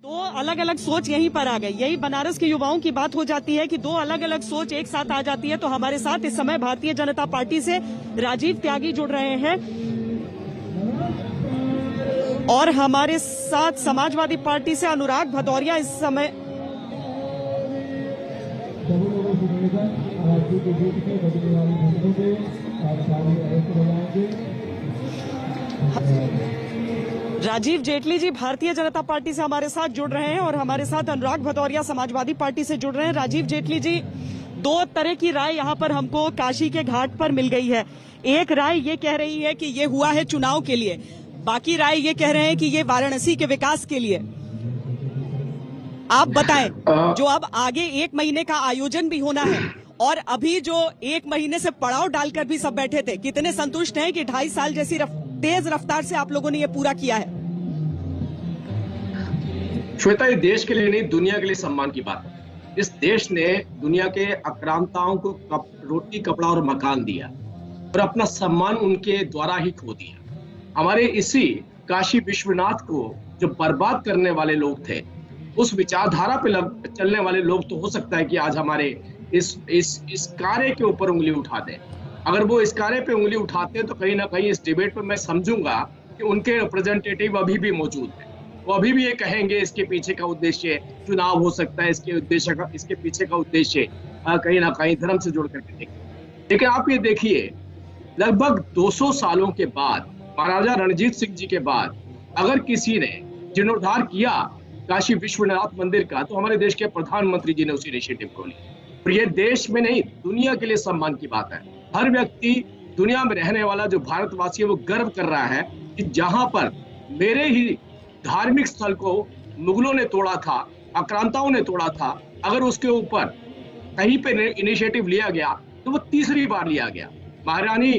दो अलग अलग सोच यहीं पर आ गई। यही बनारस के युवाओं की बात हो जाती है कि दो अलग अलग सोच एक साथ आ जाती है। तो हमारे साथ इस समय भारतीय जनता पार्टी से राजीव त्यागी जुड़ रहे हैं और हमारे साथ समाजवादी पार्टी से अनुराग भदौरिया इस समय राजीव जेटली जी भारतीय जनता पार्टी से हमारे साथ जुड़ रहे हैं और हमारे साथ अनुराग भदौरिया समाजवादी पार्टी से जुड़ रहे हैं। राजीव जेटली जी, दो तरह की राय यहाँ पर हमको काशी के घाट पर मिल गई है। एक राय ये कह रही है कि ये हुआ है चुनाव के लिए, बाकी राय ये कह रहे हैं कि ये वाराणसी के विकास के लिए। आप बताएं, जो अब आगे 1 महीने का आयोजन भी होना है और अभी जो 1 महीने से पड़ाव डालकर भी सब बैठे थे, कितने संतुष्ट हैं कि 2.5 साल जैसी तेज रफ्तार से आप लोगों ने ये पूरा किया है? श्वेता, ये देश के लिए नहीं, दुनिया के लिए सम्मान की बात है। इस देश ने दुनिया के आक्रांताओं को रोटी, कपड़ा और मकान दिया और अपना सम्मान उनके द्वारा ही खो दिया। हमारे इसी काशी विश्वनाथ को जो बर्बाद करने वाले लोग थे, उस विचारधारा पे चलने वाले लोग, तो हो सकता है कि आज हमारे इस कार्य के ऊपर उंगली उठा दें। अगर वो इस कार्य पे उंगली उठाते हैं तो कहीं ना कहीं इस डिबेट पे मैं समझूंगा कि उनके रिप्रेजेंटेटिव अभी भी मौजूद हैं। वो अभी भी ये कहेंगे इसके पीछे का उद्देश्य चुनाव हो सकता है, इसके पीछे का उद्देश्य कहीं ना कहीं धर्म से जोड़ करके देखें। लेकिन आप ये देखिए, लगभग 200 सालों के बाद, महाराजा रणजीत सिंह जी के बाद, अगर किसी ने जीर्णोद्धार किया काशी विश्वनाथ मंदिर का, तो हमारे देश के प्रधानमंत्री जी ने उस इनिशिएटिव को लिया। और ये देश में नहीं, दुनिया के लिए सम्मान की बात है। हर व्यक्ति, दुनिया में रहने वाला जो भारतवासी है, वो गर्व कर रहा है कि जहां पर मेरे ही धार्मिक स्थल को मुगलों ने तोड़ा था, आक्रांताओं ने तोड़ा था, अगर उसके ऊपर कहीं पे इनिशिएटिव लिया गया तो वो तीसरी बार लिया गया। महारानी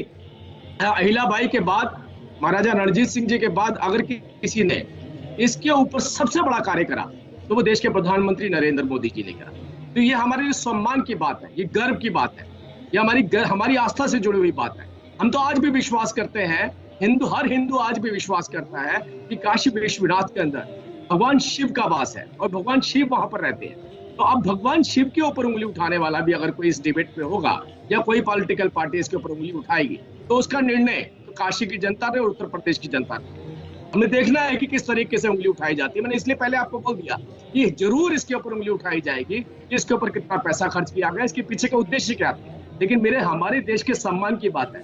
अहिल्याबाई के बाद, महाराजा रणजीत सिंह जी के बाद अगर किसी ने इसके ऊपर सबसे बड़ा कार्य करा तो वो देश के प्रधानमंत्री नरेंद्र मोदी जी ने करा। तो ये हमारे लिए सम्मान की बात है, ये गर्व की बात है, ये हमारी आस्था से जुड़ी हुई बात है। हम तो आज भी विश्वास करते हैं, हर हिंदू आज भी विश्वास करता है कि काशी विश्वनाथ के अंदर भगवान शिव का वास है और भगवान शिव वहां पर रहते हैं। तो अब भगवान शिव के ऊपर उंगली उठाने वाला भी अगर कोई इस डिबेट पे होगा या कोई पॉलिटिकल पार्टी इसके ऊपर उंगली उठाएगी, तो उसका निर्णय तो काशी की जनता ने और उत्तर प्रदेश की जनता ने। हमें देखना है कि किस तरीके से उंगली उठाई जाती है। मैंने इसलिए पहले आपको बोल दिया कि जरूर इसके ऊपर उंगली उठाई जाएगी, इसके ऊपर कितना पैसा खर्च किया गया, इसके पीछे का उद्देश्य क्या था। लेकिन हमारे देश के सम्मान की बात है,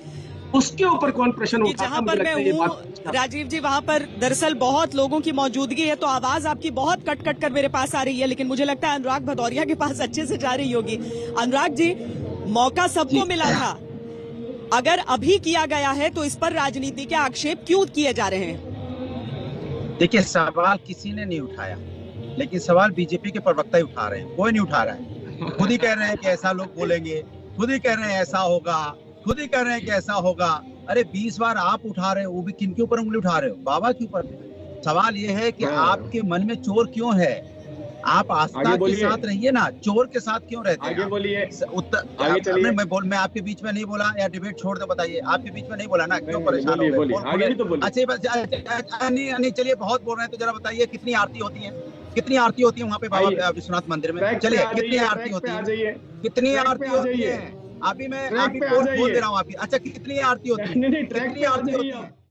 उसके ऊपर कौन प्रश्न उठाता है? जहां पर मैं हूँ राजीव जी, वहां पर दरअसल बहुत लोगों की मौजूदगी है, तो आवाज आपकी बहुत कट कट कर मेरे पास आ रही है, लेकिन मुझे लगता है अनुराग भदौरिया के पास अच्छे से जा रही होगी। अनुराग जी, मौका सबको मिला था, अगर अभी किया गया है तो इस पर राजनीति के आक्षेप क्यों किए जा रहे हैं? देखिए, सवाल किसी ने नहीं उठाया, लेकिन सवाल बीजेपी के प्रवक्ता ही उठा रहे हैं। कोई नहीं उठा रहा है। खुद ही कह रहे हैं कि ऐसा लोग बोलेंगे, खुद ही कह रहे हैं ऐसा होगा, खुद ही कह रहे हैं कि ऐसा होगा। अरे 20 बार आप उठा रहे हो, वो भी किन के ऊपर उंगली उठा रहे हो? बाबा के ऊपर। सवाल ये है कि आपके मन में चोर क्यों है? आप आस्था के साथ रहिए ना, चोर के साथ क्यों रहते हैं? आगे बोलिए, मैं आपके बीच में नहीं बोला, या डिबेट छोड़ दे, बताइए। आपके बीच में नहीं बोला ना, क्यों परेशान हो गए? अच्छा नहीं, चलिए, बहुत बोल रहे हैं तो जरा बताइए, कितनी आरती होती है? कितनी आरती होती है वहाँ पे बाबा विश्वनाथ मंदिर में? चलिए, कितनी आरती होती है? कितनी आरती होती है? अभी मैं बोल दे रहा हूँ आपकी। अच्छा, कितनी आरती होती है? कितनी आरती होती है?